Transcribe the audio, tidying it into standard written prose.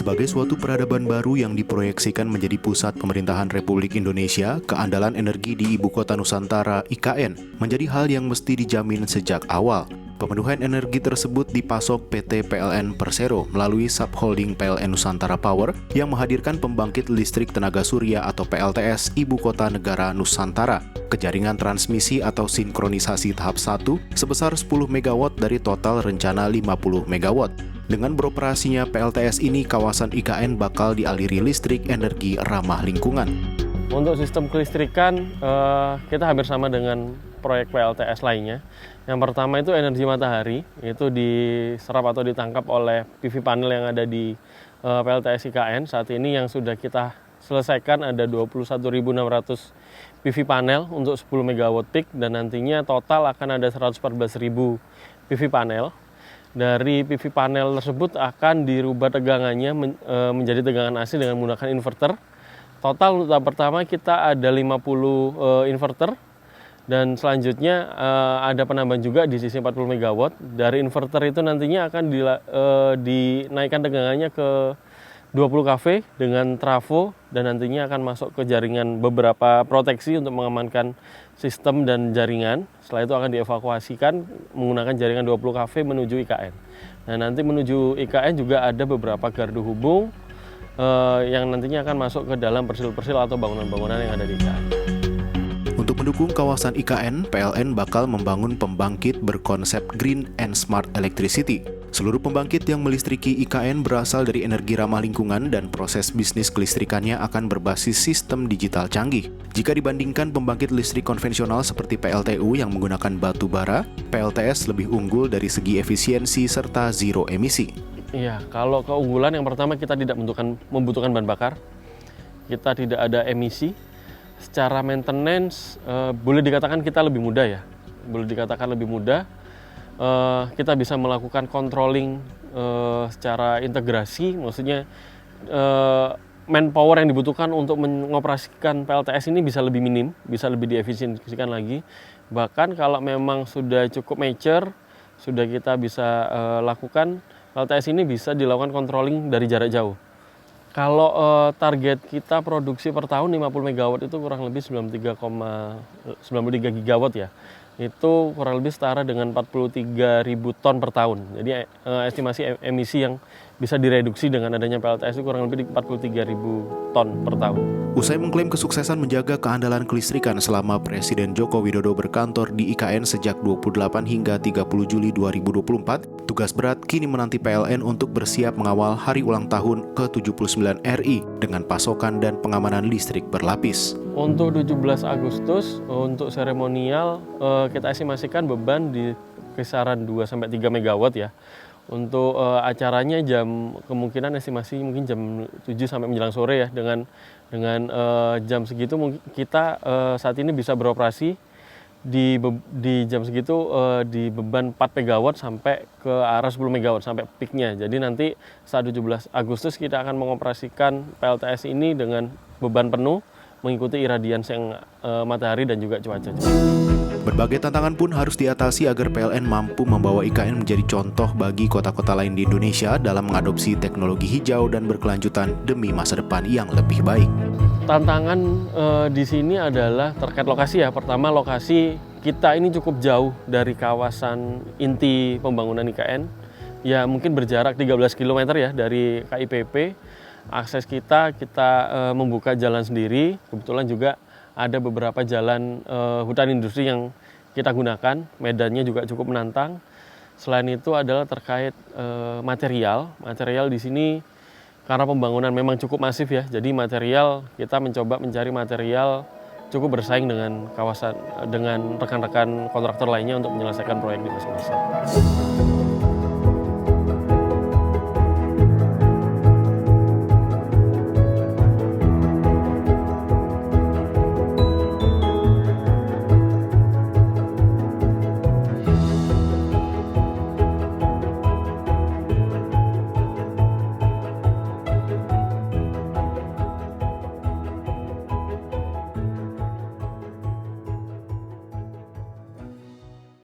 Sebagai suatu peradaban baru yang diproyeksikan menjadi pusat pemerintahan Republik Indonesia, keandalan energi di Ibu Kota Nusantara (IKN) menjadi hal yang mesti dijamin sejak awal. Pemenuhan energi tersebut dipasok PT PLN Persero melalui subholding PLN Nusantara Power yang menghadirkan pembangkit listrik tenaga surya atau PLTS Ibu Kota Negara Nusantara ke jaringan transmisi atau sinkronisasi tahap 1 sebesar 10 MW dari total rencana 50 MW. Dengan beroperasinya PLTS ini, kawasan IKN bakal dialiri listrik energi ramah lingkungan. Untuk sistem kelistrikan, kita hampir sama dengan proyek PLTS lainnya. Yang pertama itu energi matahari, itu diserap atau ditangkap oleh PV panel yang ada di PLTS IKN. Saat ini yang sudah kita selesaikan ada 21.600 PV panel untuk 10 MW peak, dan nantinya total akan ada 114.000 PV panel. Dari PV panel tersebut akan dirubah tegangannya menjadi tegangan AC dengan menggunakan inverter. Total untuk tahap pertama kita ada 50 inverter, dan selanjutnya ada penambahan juga di sisi 40 MW. Dari inverter itu nantinya akan dinaikkan tegangannya ke 20 kV dengan trafo, dan nantinya akan masuk ke jaringan beberapa proteksi untuk mengamankan sistem dan jaringan. Setelah itu akan dievakuasikan menggunakan jaringan 20 kV menuju IKN. Nah, nanti menuju IKN juga ada beberapa gardu hubung yang nantinya akan masuk ke dalam persil-persil atau bangunan-bangunan yang ada di IKN. Untuk mendukung kawasan IKN, PLN bakal membangun pembangkit berkonsep Green and Smart Electricity. Seluruh pembangkit yang melistriki IKN berasal dari energi ramah lingkungan dan proses bisnis kelistrikannya akan berbasis sistem digital canggih. Jika dibandingkan pembangkit listrik konvensional seperti PLTU yang menggunakan batu bara, PLTS lebih unggul dari segi efisiensi serta zero emisi. Iya, kalau keunggulan yang pertama kita tidak membutuhkan bahan bakar, kita tidak ada emisi. Secara maintenance boleh dikatakan kita lebih mudah ya, kita bisa melakukan controlling secara integrasi, maksudnya manpower yang dibutuhkan untuk mengoperasikan PLTS ini bisa lebih minim, bisa lebih diefisiensikan lagi. Bahkan kalau memang sudah cukup mature, sudah kita bisa lakukan, PLTS ini bisa dilakukan controlling dari jarak jauh. Kalau target kita produksi per tahun 50 MW itu kurang lebih 93 GW ya. Itu kurang lebih setara dengan 43.000 ton per tahun. Jadi estimasi emisi yang bisa direduksi dengan adanya PLTS itu kurang lebih 43.000 ton per tahun. Usai mengklaim kesuksesan menjaga keandalan kelistrikan selama Presiden Joko Widodo berkantor di IKN sejak 28 hingga 30 Juli 2024, tugas berat kini menanti PLN untuk bersiap mengawal hari ulang tahun ke-79 RI dengan pasokan dan pengamanan listrik berlapis. Untuk 17 Agustus, untuk seremonial, kita estimasikan beban di kisaran 2-3 MW ya. Untuk acaranya kemungkinan estimasi mungkin jam 7 sampai menjelang sore ya. Dengan jam segitu kita saat ini bisa beroperasi di jam segitu di beban 4 MW sampai ke arah 10 MW sampai peaknya. Jadi nanti saat 17 Agustus kita akan mengoperasikan PLTS ini dengan beban penuh, mengikuti iradiansi yang matahari dan juga cuaca. Berbagai tantangan pun harus diatasi agar PLN mampu membawa IKN menjadi contoh bagi kota-kota lain di Indonesia dalam mengadopsi teknologi hijau dan berkelanjutan demi masa depan yang lebih baik. Tantangan di sini adalah terkait lokasi ya. Pertama, lokasi kita ini cukup jauh dari kawasan inti pembangunan IKN. Ya mungkin berjarak 13 km ya dari KIPP. Akses kita membuka jalan sendiri. Kebetulan juga ada beberapa jalan hutan industri yang kita gunakan, medannya juga cukup menantang. Selain itu adalah terkait material di sini karena pembangunan memang cukup masif ya. Jadi kita mencoba mencari material cukup bersaing dengan rekan-rekan kontraktor lainnya untuk menyelesaikan proyek di masing-masing.